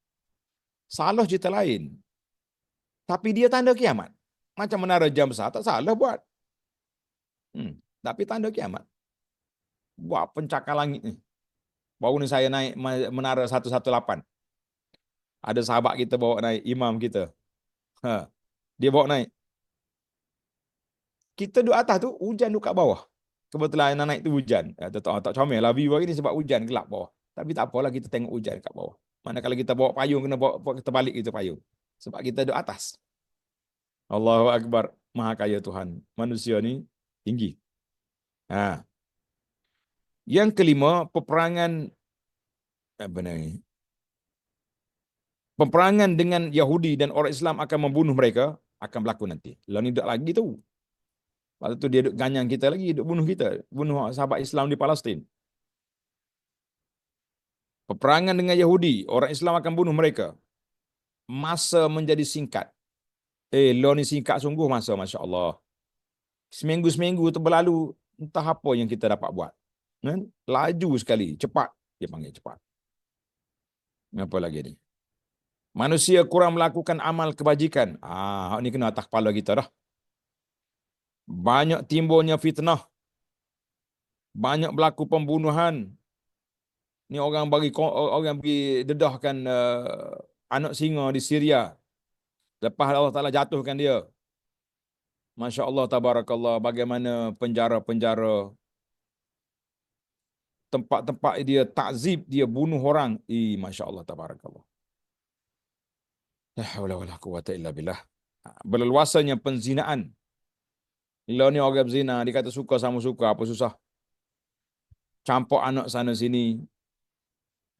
Salah cerita lain. Tapi dia tanda kiamat. Macam menara jam besar, tak salah buat. Tapi tanda kiamat. Buat pencakar langit ni. Baru ni saya naik menara 118. Ada sahabat kita bawa naik, imam kita. Dia bawa naik. Kita duduk atas tu, hujan duduk kat bawah. Kebetulan anak naik tu hujan. Tak comel lah view hari ni sebab hujan gelap bawah. Tapi tak apalah, kita tengok hujan kat bawah. Mana kalau kita bawa payung, kena bawa kita balik kita payung. Sebab kita duduk atas. Allahu Akbar. Maha kaya Tuhan. Manusia ni tinggi. Yang kelima, peperangan dengan Yahudi dan orang Islam akan membunuh mereka, akan berlaku nanti. Lalu ni tak lagi tu. Lepas tu dia duk ganyang kita lagi, duk bunuh kita, bunuh sahabat Islam di Palestin. Peperangan dengan Yahudi, orang Islam akan bunuh mereka. Masa menjadi singkat. Lo ni singkat sungguh masa, Masya Allah. Seminggu-seminggu tu berlalu, entah apa yang kita dapat buat. Kan? Laju sekali, cepat. Dia panggil cepat. Apa lagi ni? Manusia kurang melakukan amal kebajikan. Ni kena atas kepala kita dah. Banyak timbulnya fitnah. Banyak berlaku pembunuhan. Ni orang bagi dedahkan anak singa di Syria. Lepas Allah Ta'ala jatuhkan dia. Masya Allah, tabarakallah. Bagaimana penjara-penjara, tempat-tempat dia takzib, dia bunuh orang. Masya Allah, tabarakallah. La haula wala quwwata illa billah. Berleluasanya penzinaan. Bila ni orang berzina, dia kata suka sama suka, apa susah. Campur anak sana sini.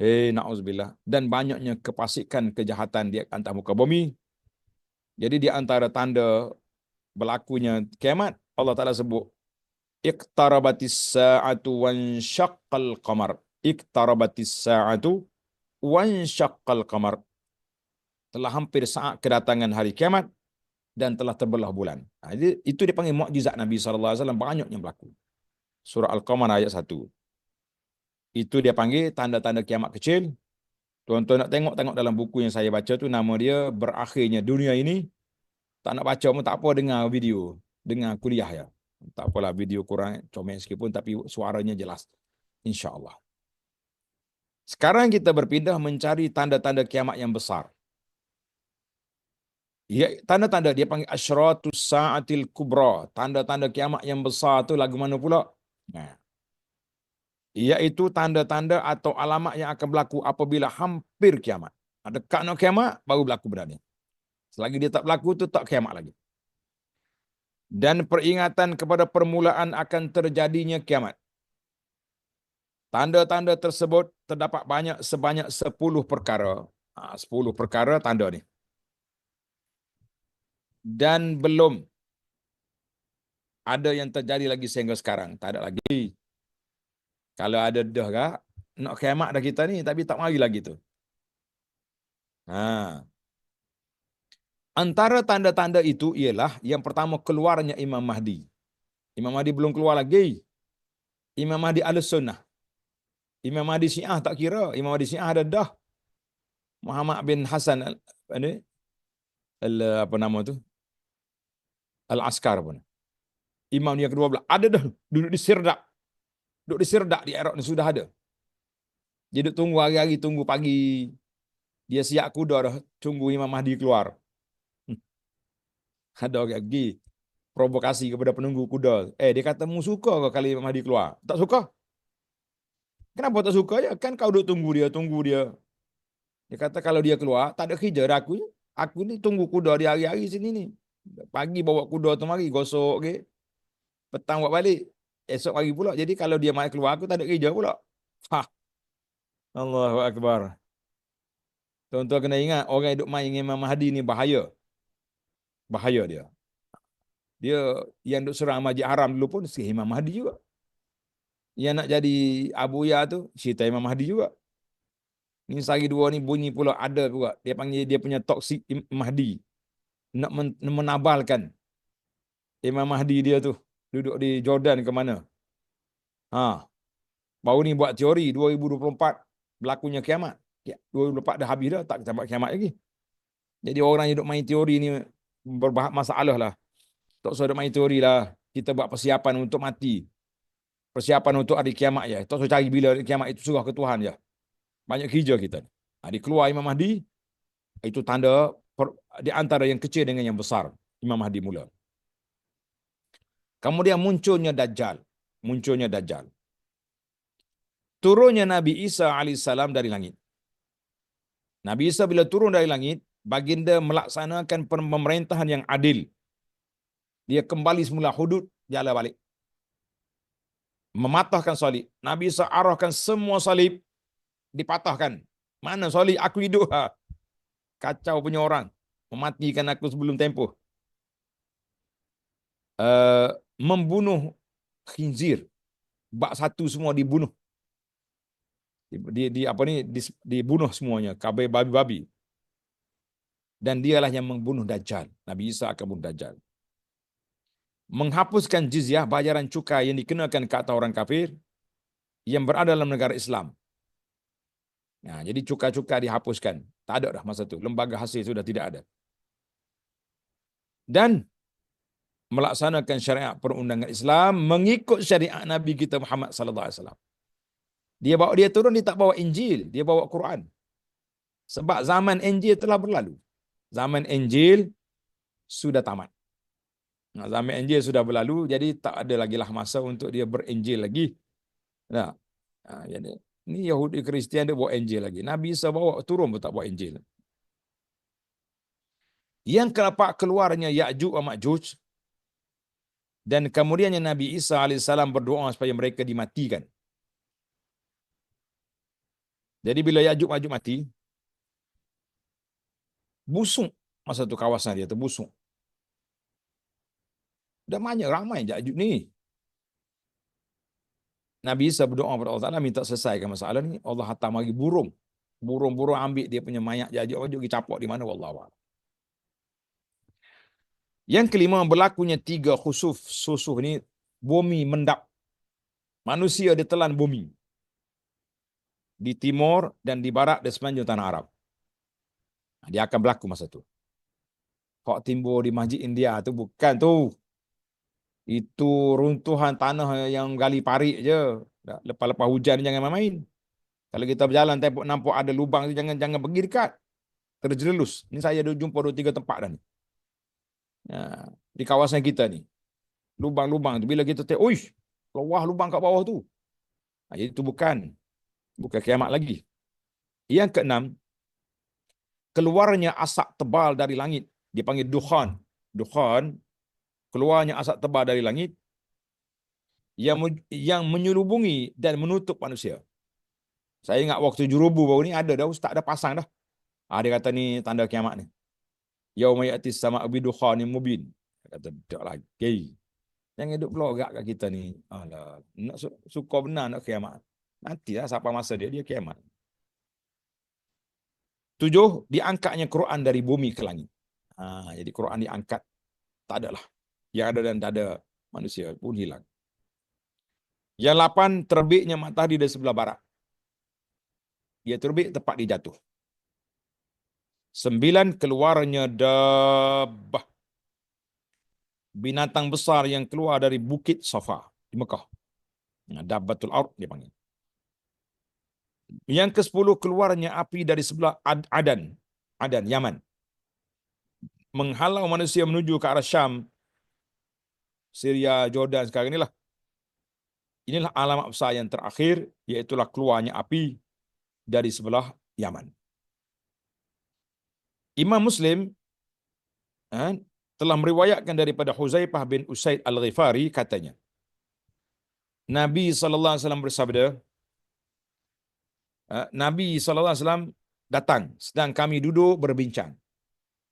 Na'udzubillah. Dan banyaknya kepasikan kejahatan di atas muka bumi. Jadi di antara tanda berlakunya kiamat, Allah Ta'ala sebut, iqtarabatis sa'atu wansyaqqal qamar. Iqtarabatis sa'atu wansyaqqal qamar. Telah hampir saat kedatangan hari kiamat dan telah terbelah bulan. Itu dipanggil mukjizat Nabi SAW, banyaknya berlaku. Surah Al-Qamar ayat 1. Itu dia panggil tanda-tanda kiamat kecil. Tuan-tuan nak tengok dalam buku yang saya baca tu, nama dia Berakhirnya Dunia Ini. Tak nak baca pun tak apa, dengar video, dengar kuliah ya. Tak apalah, video kurang comel sikit pun, tapi suaranya jelas. InsyaAllah. Sekarang kita berpindah mencari tanda-tanda kiamat yang besar. Ya, tanda-tanda dia panggil asyratus sa'atil kubra. Tanda-tanda kiamat yang besar tu lagu mana pula? Iaitu tanda-tanda atau alamat yang akan berlaku apabila hampir kiamat. Dekat nak kiamat, baru berlaku benarnya. Selagi dia tak berlaku tu tak kiamat lagi. Dan peringatan kepada permulaan akan terjadinya kiamat. Tanda-tanda tersebut terdapat sebanyak 10 perkara. 10 perkara tanda ni. Dan belum ada yang terjadi lagi sehingga sekarang. Tak ada lagi. Kalau ada dah kak, nak kiamat dah kita ni, tapi tak mari lagi tu. Antara tanda-tanda itu ialah yang pertama, keluarnya Imam Mahdi. Imam Mahdi belum keluar lagi. Imam Mahdi Ahlus-Sunnah. Imam Mahdi Syiah tak kira. Imam Mahdi Syiah ada dah. Muhammad bin Hasan apa nama tu? Al-Askar pun. Imam yang kedua belah. Ada dah. Duduk di Sirdak. Duduk di Sirdak di Iraq ni sudah ada. Dia duduk tunggu hari-hari, tunggu pagi. Dia siap kuda dah. Tunggu Imam Mahdi keluar. Ada orang pergi provokasi kepada penunggu kuda. Dia kata, mu suka ke kalau Imam Mahdi keluar? Tak suka. Kenapa tak suka? Ya, kan kau duduk tunggu dia. Dia kata, kalau dia keluar, tak ada kerja dah aku. Aku ni tunggu kuda dia hari-hari sini ni. Pagi bawa kuda tu mari, gosok ke. Petang buat balik. Esok hari pula. Jadi kalau dia mai keluar, aku tak ada kerja pula. Allahu Akbar. Tuan-tuan kena ingat, orang yang duduk main dengan Imam Mahdi ni bahaya. Bahaya dia. Dia yang duduk serang Masjid Haram dulu pun si Imam Mahdi juga. Yang nak jadi Abu Ya tu, cerita Imam Mahdi juga. Ni sehari dua ni bunyi pula ada juga. Dia panggil dia punya toksik Mahdi. Nak menabalkan Imam Mahdi dia tu. Duduk di Jordan ke mana. Baru ni buat teori 2024 berlakunya kiamat. 2024 dah habis dah, tak sampai kiamat lagi. Jadi orang yang duk main teori ni masalah lah. Tak usah duk main teori lah. Kita buat persiapan untuk mati. Persiapan untuk hari kiamat je. Tak usah cari bila hari kiamat itu, surah ke Tuhan je. Banyak kerja kita. Hari keluar Imam Mahdi, itu tanda di antara yang kecil dengan yang besar. Imam Mahdi mula. Kemudian munculnya Dajjal. Munculnya Dajjal. Turunnya Nabi Isa AS dari langit. Nabi Isa bila turun dari langit, baginda melaksanakan pemerintahan yang adil. Dia kembali semula hudud, jalan balik. Mematahkan salib. Nabi Isa arahkan semua salib dipatahkan. Mana salib? Aku hidup. Kacau punya orang. Mematikan aku sebelum tempoh. Membunuh khinzir. Bak satu semua dibunuh. Dibunuh semuanya. Kabir babi-babi. Dan dialah yang membunuh Dajjal. Nabi Isa akan bunuh Dajjal. Menghapuskan jizyah, bayaran cukai yang dikenakan ke atas orang kafir yang berada dalam negara Islam. Nah, jadi cukai-cukai dihapuskan. Tak ada dah masa tu. Lembaga hasil sudah tidak ada. Dan melaksanakan syariat perundangan Islam mengikut syariat Nabi kita Muhammad sallallahu alaihi wasallam. Dia turun, dia tak bawa Injil, dia bawa Quran. Sebab zaman Injil telah berlalu. Zaman Injil sudah tamat. Nah, zaman Injil sudah berlalu, jadi tak ada lagi lah masa untuk dia berinjil lagi. Nah, jadi ni Yahudi Kristian dia bawa Injil lagi. Nabi Isa bawa turun pun tak bawa Injil. Yang keempat, keluarnya Ya'juj wa Ma'juj. Dan kemudiannya Nabi Isa AS berdoa supaya mereka dimatikan. Jadi bila Ya'juj Ma'juj mati, busuk masa tu kawasan dia tu busuk. Dah banyak ramai Ya'juj ni. Nabi Isa berdoa kepada Allah Ta'ala minta selesaikan masalah ni. Allah hantar mari burung. Burung-burung ambil dia punya mayat Ya'juj Ma'juj pergi capok di mana wallahu a'lam. Yang kelima, berlakunya 3 khusuf. Susuf ni bumi mendap. Manusia ditelan bumi. Di timur dan di barat dan semenanjung tanah Arab. Dia akan berlaku masa tu. Hak timbul di Masjid India tu bukan tu. Itu runtuhan tanah yang gali parit je. Lepas-lepas hujan jangan main-main. Kalau kita berjalan nampak ada lubang tu jangan pergi dekat. Terjerumus. Ni saya dah jumpa 2-3 tempat dah ni. Di kawasan kita ni. Lubang-lubang tu bila kita tengok, uish, keluar lubang kat bawah tu. Jadi itu bukan kiamat lagi. Yang keenam, keluarnya asap tebal dari langit, dipanggil dukhan. Dukhan, keluarnya asap tebal dari langit yang menyelubungi dan menutup manusia. Saya ingat waktu jurubu baru ni ada dah ustaz dah pasang dah. Dia kata ni tanda kiamat ni. Yauma ya'tis sama'u bidukhanin mubin. Kata tak lagi. Jangan duduk pelogak kat kita ni. Alah, nak suka benar nak kiamat. Nantilah sampai masa dia kiamat. 7, diangkatnya Quran dari bumi ke langit. Jadi Quran diangkat. Tak adalah. Yang ada dan tak ada manusia pun hilang. Yang 8, terbitnya matahari dari sebelah barat. Dia terbit tepat dia jatuh. 9, keluarnya dabbah. Binatang besar yang keluar dari Bukit Safa di Mekah. Dabbatul Ard dia panggil. Yang ke-10, keluarnya api dari sebelah Adan, Yaman. Menghalau manusia menuju ke arah Syam, Syria, Jordan sekarang inilah. Inilah alamat besar yang terakhir, iaitulah keluarnya api dari sebelah Yaman. Imam Muslim telah meriwayatkan daripada Huzaifah bin Usaid Al-Ghifari, katanya, Nabi SAW bersabda, Nabi SAW datang sedang kami duduk berbincang.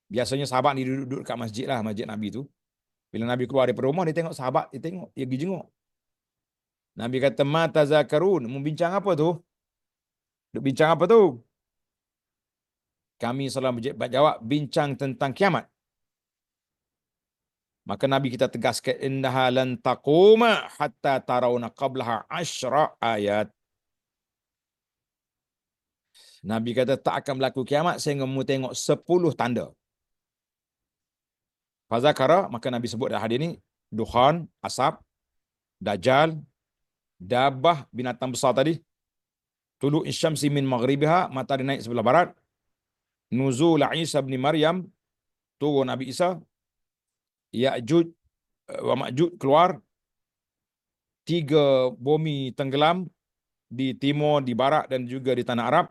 Biasanya sahabat ni duduk kat masjid lah, masjid Nabi tu. Bila Nabi keluar daripada rumah, dia tengok sahabat, dia pergi jenguk. Nabi kata, ma tazakarun, membincang apa tu? Duk bincang apa tu? Kami salam jawab, bincang tentang kiamat. Maka Nabi kita tegaskan, innaha lan taquma hatta tarawna qablaha 10 ayat. Nabi kata tak akan berlaku kiamat sehingga kamu tengok 10 tanda. Fazakara, maka Nabi sebut dalam hadis ini, dukhan, asap, dajjal, dabah binatang besar tadi, tulu'u syamsi min maghribiha, matahari naik sebelah barat, nuzul Isa bin Maryam, turun Nabi Isa, Ya'juj wa Ma'juj keluar, 3 bumi tenggelam di timur, di barat dan juga di tanah Arab.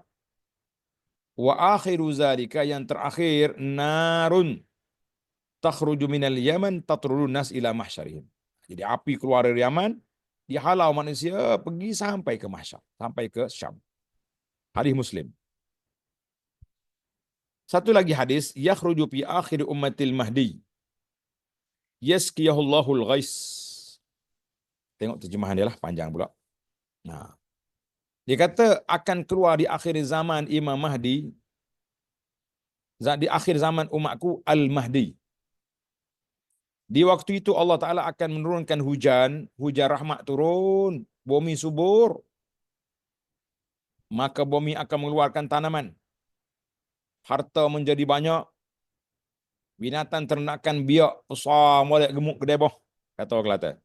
Wa akhiru zalika, yang terakhir, narun takhruju minal Yaman tatrudun nas ila mahsyarihim. Jadi api keluar dari Yaman, dihalau manusia pergi sampai ke mahsyar, sampai ke Syam. Hadis Muslim. Satu lagi hadis, yakhruju fi akhir ummatil mahdi yaskiyahullahul ghais. Tengok terjemahan dia lah, panjang pula. Nah, dia kata akan keluar di akhir zaman Imam Mahdi, di akhir zaman umatku Al-Mahdi. Di waktu itu Allah Ta'ala akan menurunkan hujan, hujan rahmat turun, bumi subur, maka bumi akan mengeluarkan tanaman, harta menjadi banyak, binatang ternakan biak, besar, molek gemuk kedai boh, kata orang Kelantan.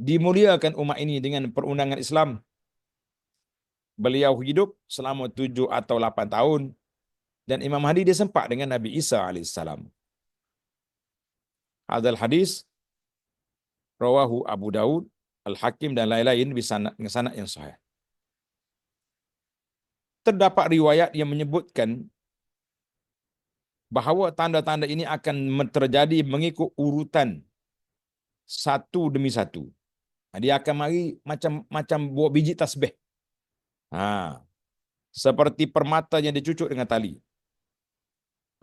Dimuliakan umat ini dengan perundangan Islam. Beliau hidup selama 7 atau 8 tahun, dan Imam Mahdi dia sempat dengan Nabi Isa AS. Hadal hadis rawahu Abu Daud, Al-Hakim dan lain-lain dengan sanad yang sahih. Terdapat riwayat yang menyebutkan bahawa tanda-tanda ini akan terjadi mengikut urutan satu demi satu. Dia akan mari macam buah biji tasbih. Seperti permata yang dicucuk dengan tali.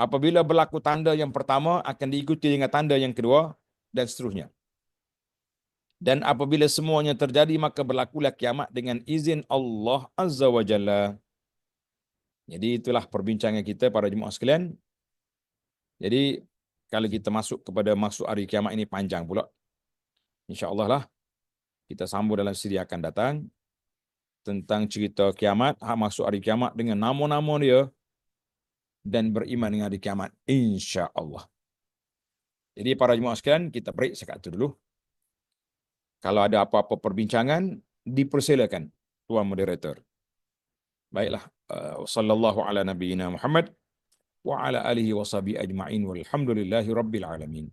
Apabila berlaku tanda yang pertama, akan diikuti dengan tanda yang kedua, dan seterusnya. Dan apabila semuanya terjadi, maka berlakulah kiamat dengan izin Allah Azza wa Jalla. Jadi itulah perbincangan kita para jemaah sekalian. Jadi kalau kita masuk kepada maksud hari kiamat ini panjang pula. InsyaAllah lah kita sambung dalam siri akan datang tentang cerita kiamat, masuk hari kiamat dengan nama-nama dia, dan beriman dengan hari kiamat, insya-Allah. Jadi para jemaah sekalian, kita break sekat itu dulu. Kalau ada apa-apa perbincangan, dipersilakan tuan moderator. Baiklah, sallallahu ala nabiyyina Muhammad wa ala alihi wa sahbihi ajma'in walhamdulillahi rabbil alamin.